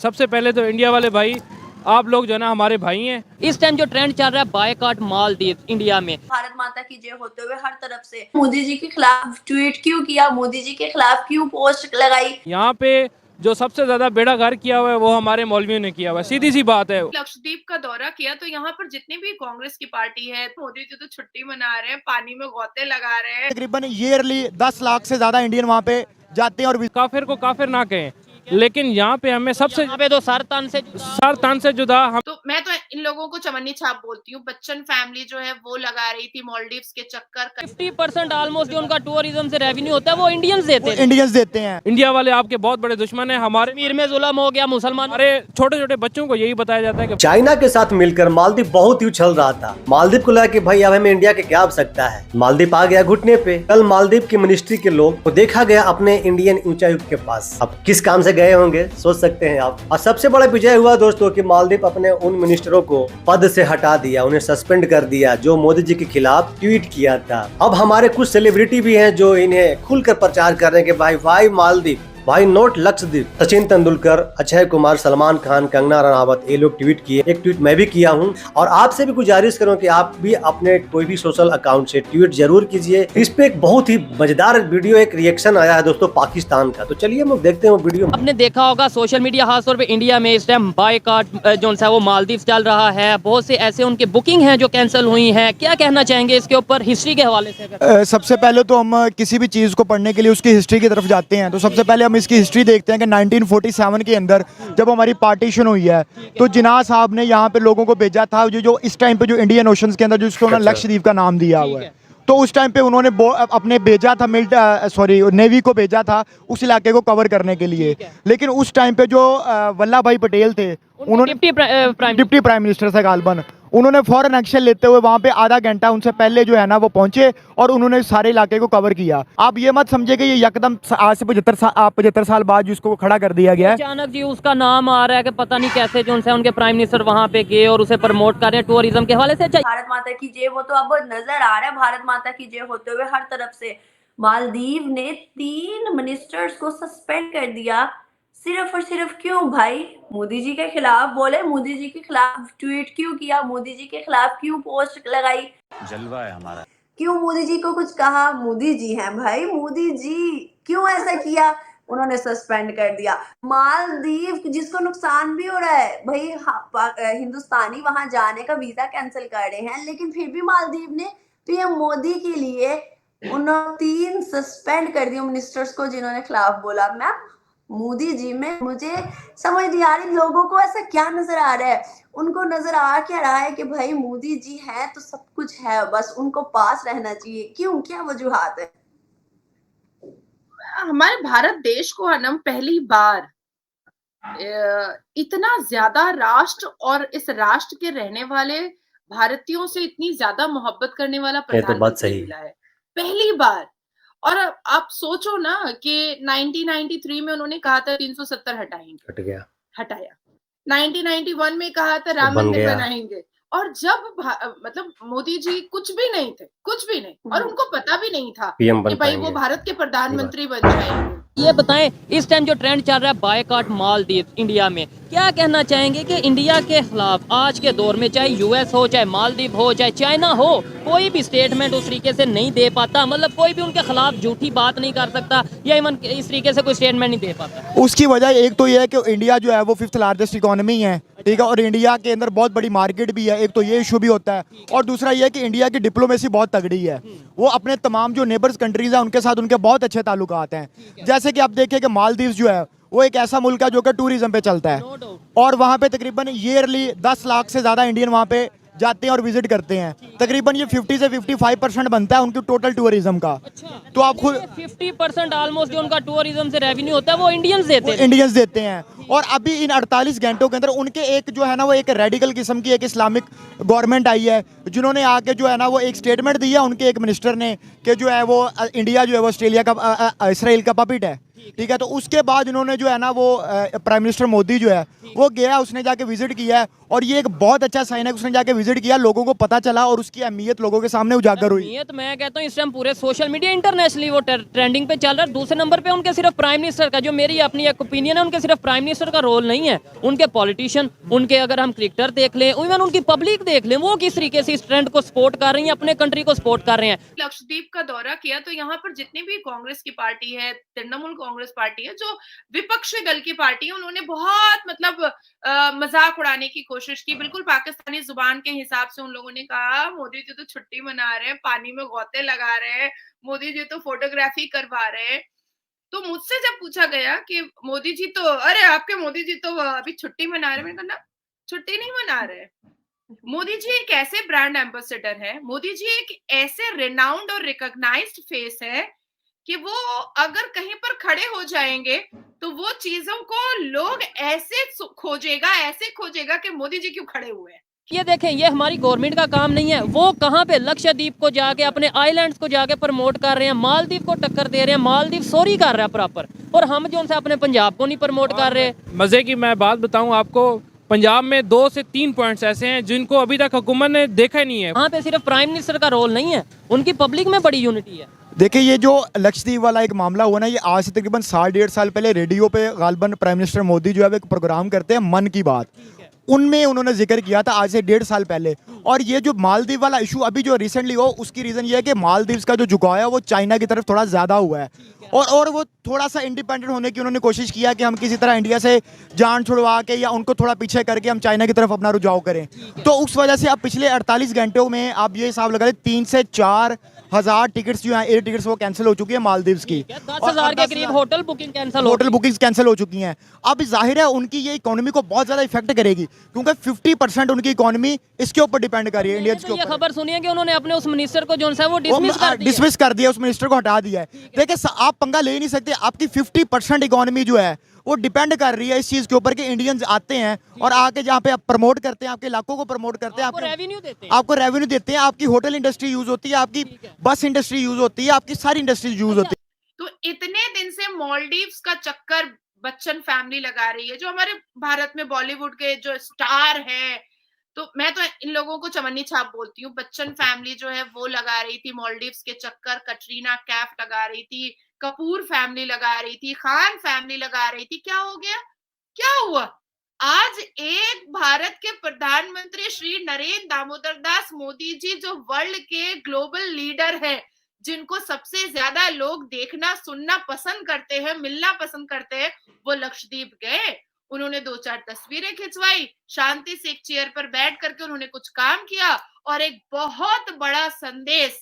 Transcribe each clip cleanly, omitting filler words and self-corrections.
सबसे पहले तो इंडिया वाले भाई, आप लोग जो है ना हमारे भाई हैं। इस टाइम जो ट्रेंड चल रहा है बायकॉट मालदीव इंडिया में, भारत माता की जय होते हुए हर तरफ से मोदी जी के खिलाफ ट्वीट क्यों किया, मोदी जी के खिलाफ क्यों पोस्ट लगाई। यहाँ पे जो सबसे ज्यादा बेड़ा गर्क किया हुआ है वो हमारे मौलवियों ने किया हुआ है, सीधी सी बात है। लक्षद्वीप का दौरा किया तो यहाँ पर जितनी भी कांग्रेस की पार्टी है, मोदी जी तो छुट्टी मना रहे हैं, पानी में गोते लगा रहे हैं। तकरीबन ईयरली 10 लाख से ज्यादा इंडियन वहाँ पे जाते हैं। और काफिर को काफिर ना कहें, लेकिन यहाँ पे हमें सबसे यहाँ पे तो सर तन से जुदा हम तो मैं तो इन लोगों को चमन्नी छाप बोलती हूँ। बच्चन फैमिली जो है वो लगा रही थी मॉलडीव्स के चक्कर। 50% ऑलमोस्ट जो उनका टूरिज्म से रेवेन्यू होता है वो इंडियंस देते हैं। इंडियंस देते हैं। इंडिया वाले आपके बहुत बड़े दुश्मन हैं। हमारे कश्मीर में जुल्म हो गया, मुसलमान हमारे छोटे छोटे बच्चों को यही बताया जाता है कि चाइना के साथ मिलकर मालदीव बहुत ही उछल रहा था। मालदीव को लगा कि भाई अब हमें इंडिया के क्या आवश्यकता है। मालदीव आ गया घुटने पे। कल मालदीव की मिनिस्ट्री के लोग को देखा गया अपने इंडियन उच्चायुक्त के पास। अब किस काम से गए होंगे सोच सकते हैं आप। और सबसे बड़ा विजय हुआ दोस्तों कि मालदीव अपने उन मिनिस्टरों को पद से हटा दिया, उन्हें सस्पेंड कर दिया जो मोदी जी के खिलाफ ट्वीट किया था। अब हमारे कुछ सेलिब्रिटी भी हैं जो इन्हें खुलकर प्रचार कर रहे हैं कि भाई मालदीव, भाई नोट लक्षद्वीप। सचिन तेंदुलकर, अक्षय कुमार, सलमान खान, कंगना रनावत, ये लोग ट्वीट किए। एक ट्वीट मैं भी किया हूं और आपसे भी गुजारिश करूं कि आप भी अपने कोई भी सोशल अकाउंट से ट्वीट जरूर कीजिए। इस पे एक बहुत ही मजेदार वीडियो, एक रिएक्शन आया है दोस्तों पाकिस्तान का। तो चलिए हम लोग देखते हैं वो वीडियो। आपने देखा होगा सोशल मीडिया खासतौर पे इंडिया में इस टाइम बायकॉट जो है वो मालदीव चल रहा है। बहुत से ऐसे उनके बुकिंग हैं जो कैंसिल हुई हैं। क्या कहना चाहेंगे इसके ऊपर हिस्ट्री के हवाले से? सबसे पहले तो हम किसी भी चीज़ को पढ़ने के लिए उसकी हिस्ट्री की तरफ जाते हैं। तो सबसे पहले हम इसकी हिस्ट्री देखते हैं कि 1947 के अंदर जब हमारी पार्टीशन हुई है तो जिन्ना साहब ने यहाँ पे लोगों को भेजा था जो इस टाइम पे जो इंडियन ओशंस के अंदर जिसको उन्होंने लक्षद्वीप का नाम दिया हुआ है। तो उस टाइम पे उन्होंने अपने भेजा था नेवी को भेजा था उस इलाके को कवर करने के लिए। लेकिन उस टाइम पे जो वल्लभ भाई पटेल थे, उन्होंने डिप्टी प्राइम मिनिस्टर से गालबन, उन्होंने फॉरेन एक्शन लेते हुए वहाँ पे आधा घंटा उनसे पहले जो है ना वो पहुंचे और उन्होंने सारे इलाके को कवर किया। आप ये मत समझे कि ये यकदम आज से 75 साल बाद जिसको खड़ा कर दिया गया है। अचानक जी उसका नाम आ रहा है कि पता नहीं कैसे जो उनके प्राइम मिनिस्टर वहाँ पे गए और उसे प्रमोट कर रहे हैं टूरिज्म के हवाले से। भारत माता की जय वो तो अब नजर आ रहा है, भारत माता की जय होते हुए हर तरफ से। मालदीव ने 3 मिनिस्टर्स को सस्पेंड कर दिया, सिर्फ और सिर्फ क्यों भाई? मोदी जी के खिलाफ बोले, मोदी जी के खिलाफ ट्वीट क्यों किया, मोदी जी के खिलाफ क्यों पोस्ट लगाई। जलवा है हमारा। क्यों मोदी जी को कुछ कहा? मोदी जी हैं भाई, मोदी जी क्यों ऐसा किया? उन्होंने सस्पेंड कर दिया। मालदीव जिसको नुकसान भी हो रहा है भाई, हिंदुस्तानी वहां जाने का वीजा कैंसिल कर रहे हैं, लेकिन फिर भी मालदीव ने पीएम मोदी के लिए उन्होंने 3 सस्पेंड कर दिए मिनिस्टर्स को जिन्होंने खिलाफ बोला। मैं मोदी जी में मुझे समझ नहीं आ रही, लोगों को ऐसा क्या नजर आ रहा है? उनको नजर आ क्या रहा है कि भाई मोदी जी हैं तो सब कुछ है, बस उनको पास रहना चाहिए। क्यों, क्या वजूहात है? हमारे भारत देश को अनम पहली बार इतना ज्यादा राष्ट्र और इस राष्ट्र के रहने वाले भारतीयों से इतनी ज्यादा मोहब्बत करने वाला प्रधानमंत्री मिला है, पहली बार। और आप सोचो ना कि 1993 में उन्होंने कहा था 370 हटाएंगे, हटाया। 1991 में कहा था राम मंदिर बनाएंगे, और जब मतलब मोदी जी कुछ भी नहीं थे, कुछ भी नहीं, और उनको पता भी नहीं था कि भाई वो भारत के प्रधानमंत्री बन जाएंगे। ये बताएं इस टाइम जो ट्रेंड चल रहा है बायकॉट मालदीव इंडिया में, क्या कहना चाहेंगे कि इंडिया के खिलाफ आज के दौर में चाहे यूएस हो, चाहे मालदीव हो, चाहे चाइना हो, कोई भी स्टेटमेंट उस तरीके से नहीं दे पाता, मतलब कोई भी उनके खिलाफ झूठी बात नहीं कर सकता या इवन इस तरीके से कोई स्टेटमेंट नहीं दे पाता। उसकी वजह एक तो ये है कि इंडिया जो है वो 5th लार्जेस्ट इकोनॉमी है, ठीक है, और इंडिया के अंदर बहुत बड़ी मार्केट भी है। एक तो ये इशू भी होता है, और दूसरा ये है कि इंडिया की डिप्लोमेसी बहुत तगड़ी है। वो अपने तमाम जो नेबर्स कंट्रीज है उनके साथ उनके बहुत अच्छे ताल्लुकात हैं। जैसे कि आप देखें कि मालदीव जो है वो एक ऐसा मुल्क है जो कि टूरिज्म पे चलता है, और वहाँ पे तकरीबन ईयरली 10 लाख से ज़्यादा इंडियन वहाँ पे जाते हैं और विजिट करते हैं। तकरीबन ये 50 से 55% बनता है उनकी टोटल टूरिज्म का। तो आप खुद 50% ऑलमोस्ट जो उनका टूरिज्म से रेवेन्यू होता है वो इंडियंस देते हैं। और अभी इन 48 घंटों के अंदर उनके एक जो है ना वो एक रेडिकल किस्म की एक इस्लामिक गवर्नमेंट आई है, जिन्होंने आके जो है ना वो एक स्टेटमेंट दिया उनके एक मिनिस्टर ने कि जो है वो इंडिया जो है वो ऑस्ट्रेलिया का इसराइल का पपिट है। ठीक है। तो उसके बाद इन्होंने जो है ना वो प्राइम मिनिस्टर मोदी जो है वो गया, उसने जाके विजिट किया है, और ये एक बहुत अच्छा साइन है कि उसने जाके विजिट किया, लोगों को पता चला और उसकी अहमियत लोगों के सामने उजागर हुई। अहमियत मैं कहता हूँ इस टाइम पूरे सोशल मीडिया इंटरनेशनली वो ट्रेंडिंग पे चल रहा है। दूसरे नंबर पे उनके सिर्फ प्राइम मिनिस्टर का, जो मेरी अपनी एक ओपिनियन है, उनके सिर्फ प्राइम मिनिस्टर का रोल नहीं है, उनके पॉलिटिशियन, उनके अगर हम क्रिकेटर देख लें, इवन उनकी पब्लिक देख लें, वो किस तरीके से इस ट्रेंड को सपोर्ट कर रही है, अपने कंट्री को सपोर्ट कर रहे हैं। लक्षद्वीप का दौरा किया तो यहाँ पर जितनी भी कांग्रेस की पार्टी है, तृणमूल कांग्रेस पार्टी है, जो विपक्षी दल की पार्टी है, उन्होंने बहुत मतलब मजाक उड़ाने की कोशिश की। बिल्कुल पाकिस्तानी जुबान के हिसाब से उन लोगों ने कहा मोदी जी तो छुट्टी मना रहे हैं, पानी में गोते लगा रहे हैं, मोदी जी तो फोटोग्राफी करवा रहे हैं। तो मुझसे जब पूछा गया कि मोदी जी तो, अरे आपके मोदी जी तो अभी छुट्टी मना रहे हैं, मैंने कहा ना, छुट्टी नहीं मना रहे। मोदी जी एक ऐसे ब्रांड एम्बेसडर है, मोदी जी एक ऐसे रिनाउंड और रिकॉग्नाइज्ड फेस है कि वो अगर कहीं पर खड़े हो जाएंगे तो वो चीजों को लोग ऐसे खोजेगा कि मोदी जी क्यों खड़े हुए हैं। ये देखें, ये हमारी गवर्नमेंट का काम नहीं है। वो कहाँ पे लक्षद्वीप को जाके, अपने आइलैंड्स को जाके प्रमोट कर रहे हैं, मालदीव को टक्कर दे रहे हैं, मालदीव सॉरी कर रहा है प्रॉपर, और हम जो उनसे अपने पंजाब को नहीं प्रमोट कर रहे। मजे की मैं बात बताऊं आपको, पंजाब में 2 से 3 पॉइंट्स ऐसे हैं जिनको अभी तक हुकूमत ने देखा ही नहीं है। वहाँ पे सिर्फ प्राइम मिनिस्टर का रोल नहीं है, उनकी पब्लिक में बड़ी यूनिटी है। देखिए, ये जो लक्षद्वीप वाला एक मामला हुआ ना, ये आज से तकरीबन 1.5 साल पहले रेडियो पे गालबन प्राइम मिनिस्टर मोदी जो है वो एक प्रोग्राम करते हैं मन की बात, उनमें उन्होंने जिक्र किया था आज से 1.5 साल पहले। और ये जो मालदीव वाला इशू अभी जो रिसेंटली हो, उसकी रीज़न ये है कि मालदीव्स का जो झुकाव है वो चाइना की तरफ थोड़ा ज़्यादा हुआ है, और वो थोड़ा सा इंडिपेंडेंट होने की उन्होंने कोशिश किया कि हम किसी तरह इंडिया से जान छुड़वा के या उनको थोड़ा पीछे करके हम चाइना की तरफ अपना रुझाव करें। तो उस वजह से अब पिछले 48 घंटों में आप ये हिसाब लगा लें 3 से 4 हज़ार टिकट्स जो हैं, एयर टिकट्स, वो कैंसिल हो चुकी है मालदीव्स की। 10,000 के करीब होटल बुकिंग कैंसिल हो चुकी हैं। अब जाहिर है उनकी ये इकोनॉमी को बहुत ज़्यादा इफेक्ट करेगी, क्योंकि 50% उनकी इकोनॉमी इसके ऊपर डिपेंड कर रही है, इंडियंस के ये ऊपर। खबर सुनिए कि उन्होंने अपने उस मिनिस्टर को जो है वो डिसमिस कर दिया, उस मिनिस्टर को हटा दिया है। देखिए, आप पंगा ले नहीं सकते, आपकी 50% इकोनॉमी जो है वो डिपेंड कर रही है इस चीज के ऊपर कि इंडियंस आते हैं और आके जहाँ पे आप प्रमोट करते हैं, आपके इलाकों को प्रमोट करते हैं, आपको रेवेन्यू देते हैं, आपकी होटल इंडस्ट्री यूज होती है, आपकी बस इंडस्ट्री यूज होती है, आपकी सारी इंडस्ट्री यूज होती है। तो इतने दिन से मालदीव्स का चक्कर बच्चन फैमिली लगा रही है, जो हमारे भारत में बॉलीवुड के जो स्टार है, तो मैं तो इन लोगों को चमन्नी छाप बोलती हूँ। बच्चन फैमिली जो है वो लगा रही थी मालदीव्स के चक्कर, कटरीना कैफ लगा रही थी, कपूर फैमिली लगा रही थी, खान फैमिली लगा रही थी। क्या हो गया, क्या हुआ? आज एक भारत के प्रधानमंत्री श्री नरेंद्र दामोदर दास मोदी जी, जो वर्ल्ड के ग्लोबल लीडर है, जिनको सबसे ज्यादा लोग देखना सुनना पसंद करते हैं, मिलना पसंद करते हैं, वो लक्षद्वीप गए, उन्होंने 2-4 तस्वीरें खिंचवाई, शांति से एक चेयर पर बैठ करके उन्होंने कुछ काम किया और एक बहुत बड़ा संदेश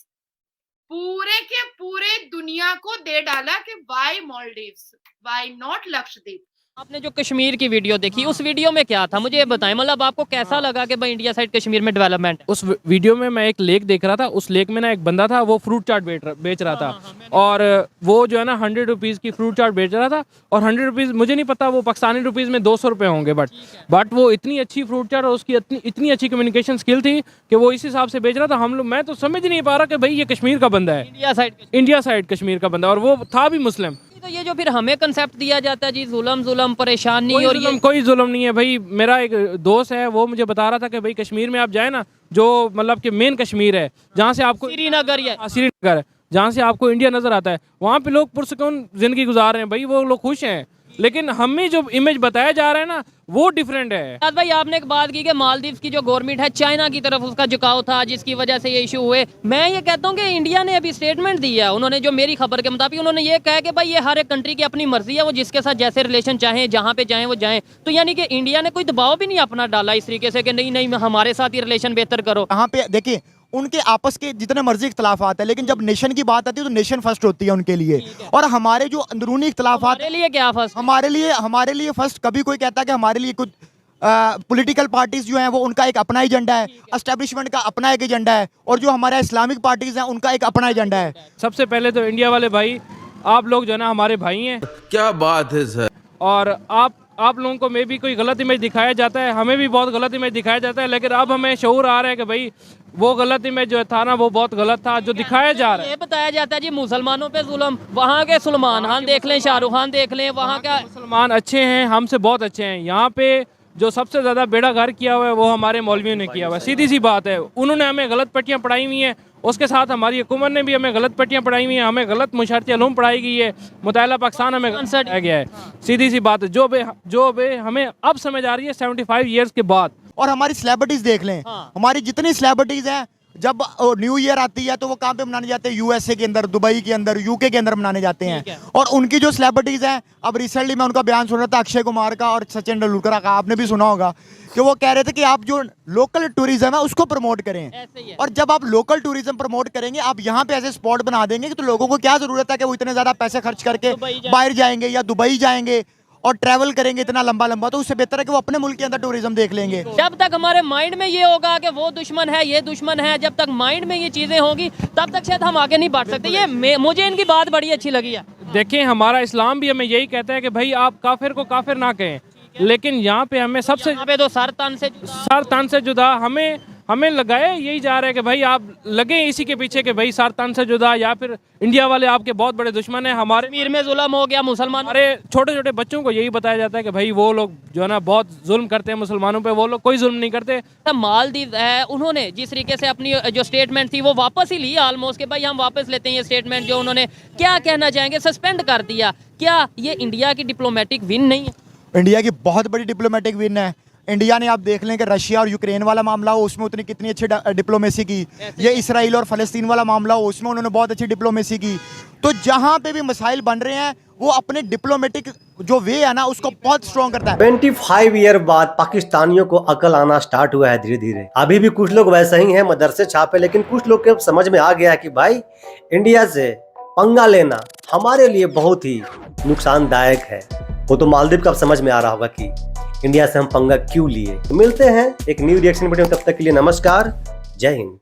पूरे के पूरे दुनिया को दे डाला कि why Maldives, why not Lakshadweep. आपने जो कश्मीर की वीडियो देखी, उस वीडियो में क्या था, मुझे ये बताएं, मतलब आपको कैसा लगा कि भाई इंडिया साइड कश्मीर में डेवलपमेंट? उस वीडियो में मैं एक लेक देख रहा था, उस लेक में ना एक बंदा था, वो फ्रूट चाट बेच रहा था, और वो जो है ना 100 रुपीज़ की फ्रूट चाट बेच रहा था, और 100 रुपीज़ मुझे नहीं पता वो पाकिस्तानी रुपीज़ में 200 रुपये होंगे, बट वो इतनी अच्छी फ्रूट चाट और उसकी इतनी अच्छी कम्युनिकेशन स्किल थी कि वो इस हिसाब से बेच रहा था। मैं तो समझ नहीं पा रहा कि भाई ये कश्मीर का बंदा है, इंडिया साइड कश्मीर का बंदा, और वो था भी मुस्लिम। तो ये जो फिर हमें कंसेप्ट दिया जाता है जी, जुल्म परेशानी, और ये कोई जुल्म नहीं है भाई। मेरा एक दोस्त है, वो मुझे बता रहा था कि भाई कश्मीर में आप जाए ना, जो मतलब कि मेन कश्मीर है, जहाँ से आपको श्रीनगर, जहाँ से आपको इंडिया नजर आता है, वहाँ पे लोग पुरसुकून जिंदगी गुजार रहे हैं भाई, वो लोग खुश हैं। लेकिन हमें जो इमेज बताया जा रहा है ना, वो डिफरेंट है। भाई आपने एक बात की कि मालदीव्स की जो गवर्नमेंट है, चाइना की तरफ उसका झुकाव था, जिसकी वजह से ये इशू हुए। मैं ये कहता हूँ कि इंडिया ने अभी स्टेटमेंट दिया है, उन्होंने जो मेरी खबर के मुताबिक उन्होंने ये कहा कि भाई ये हर एक कंट्री की अपनी मर्जी है, वो जिसके साथ जैसे रिलेशन चाहे, जहाँ पे जाएं वो जाएं। तो यानी कि इंडिया ने कोई दबाव भी नहीं अपना डाला इस तरीके से कि नहीं हमारे साथ ही रिलेशन बेहतर करो। यहाँ पे देखिए, उनके आपस के जितने मर्जी इख्तलाफात है, लेकिन जब नेशन की बात आती है तो नेशन फर्स्ट होती है उनके लिए। और हमारे जो अंदरूनी इख्तलाफात, हमारे लिए फर्स्ट कभी कोई कहता है कि हमारे लिए कुछ पॉलिटिकल पार्टीज जो हैं वो उनका एक अपना एजेंडा है, एस्टेब्लिशमेंट का अपना एक एजेंडा है, और जो हमारे इस्लामिक पार्टीज हैं उनका एक अपना एजेंडा है। सबसे पहले तो इंडिया वाले भाई, आप लोग जो है ना हमारे भाई हैं। क्या बात है सर। और आप आप लोगों को मे भी कोई गलत इमेज दिखाया जाता है, हमें भी बहुत गलत इमेज दिखाया जाता है, लेकिन अब हमें शऊर आ रहा है कि भाई वो गलत इमेज जो था ना वो बहुत गलत था जो दिखाया जा रहा है। ये बताया जाता है जी मुसलमानों पे जुल्म, वहाँ के सलमान खान देख लें, शाहरुख खान देख लें, वहाँ का मुसलमान अच्छे हैं, हमसे बहुत अच्छे हैं। यहाँ पे जो सबसे ज़्यादा बेड़ा गर्क किया हुआ है वो हमारे मौलवियों ने किया हुआ है, सीधी सी बात है। उन्होंने हमें गलत पट्टियाँ पढ़ाई हुई हैं, उसके साथ हमारी हुकूमत ने भी हमें गलत पट्टियाँ पढ़ाई हुई हैं, हमें गलत मुशर्रत उलूम पढ़ाई गई है, मुताला पाकिस्तान हमें गलत पढ़ाया गया है। सीधी सी बात है जो बे हमें अब समझ आ रही है 75 ईयर्स के बाद। और हमारी सेलिब्रिटीज देख लें, हमारी जितनी सेलिब्रिटीज हैं, जब न्यू ईयर आती है तो वो कहाँ पे मनाने जाते हैं? यूएसए के अंदर, दुबई के अंदर, यूके के अंदर मनाने जाते हैं। और उनकी जो सेलिब्रिटीज हैं, अब रिसेंटली मैं उनका बयान सुन रहा था, अक्षय कुमार का और सचिन तेंदुलकर का, आपने भी सुना होगा कि वो कह रहे थे कि आप जो लोकल टूरिज्म है उसको प्रमोट करें। ऐसे ही है। और जब आप लोकल टूरिज्म प्रमोट करेंगे, आप यहाँ पे ऐसे स्पॉट बना देंगे कि तो लोगों को क्या जरूरत है कि वो इतने ज्यादा पैसे खर्च करके बाहर जाएंगे या दुबई जाएंगे और ट्रैवल करेंगे इतना लंबा लंबा, तो उससे बेहतर है कि वो अपने मुल्क के अंदर टूरिज्म देख लेंगे। जब तक हमारे माइंड में ये होगा कि वो दुश्मन है, ये दुश्मन है, जब तक माइंड में ये चीजें होगी तब तक शायद हम आगे नहीं बढ़ सकते। ये मुझे इनकी बात बड़ी अच्छी लगी है। देखें, हमारा इस्लाम भी हमें यही कहता है कि भाई आप काफिर को काफिर ना कहें, लेकिन यहाँ पे हमें सबसे यहाँ पे तो सर तन से जुदा हमें लगाए यही जा रहा है कि भाई आप लगे इसी के पीछे कि भाई सर तन से जुदा, या फिर इंडिया वाले आपके बहुत बड़े दुश्मन हैं। हमारे कश्मीर में जुल्म हो गया मुसलमान, हमारे छोटे छोटे बच्चों को यही बताया जाता है कि भाई वो लोग जो है ना बहुत जुल्म करते हैं मुसलमानों पे, वो लोग कोई जुल्म नहीं करते। मालदीव है, उन्होंने जिस तरीके से अपनी जो स्टेटमेंट थी वो वापस ही ली ऑलमोस्ट, कि भाई हम वापस लेते हैं ये स्टेटमेंट जो उन्होंने, क्या कहना चाहेंगे? सस्पेंड कर दिया, क्या ये इंडिया की डिप्लोमेटिक विन नहीं है? इंडिया की बहुत बड़ी डिप्लोमेटिक विन है। इंडिया ने, आप देख लें कि रशिया और यूक्रेन वाला मामला हो उसमें उतनी कितनी अच्छी डिप्लोमेसी की, ये इसराइल और फलस्तीन वाला मामला हो उसमें उन्होंने बहुत अच्छी डिप्लोमेसी की। तो जहां पे भी मसाइल बन रहे हैं वो अपने डिप्लोमेटिक जो वे है ना उसको बहुत स्ट्रॉन्ग करता है। 25 ईयर बाद पाकिस्तानियों को अकल आना स्टार्ट हुआ है धीरे धीरे। अभी भी कुछ लोग वैसे ही हैं मदरसे छापे, लेकिन कुछ लोग के अब समझ में आ गया है कि भाई इंडिया से पंगा लेना हमारे लिए बहुत ही नुकसानदायक है। वो तो मालदीव का अब समझ में आ रहा होगा कि इंडिया से हम पंगा क्यों लिए। तो मिलते हैं एक न्यू रिएक्शन वीडियो में, तब तक के लिए नमस्कार, जय हिंद।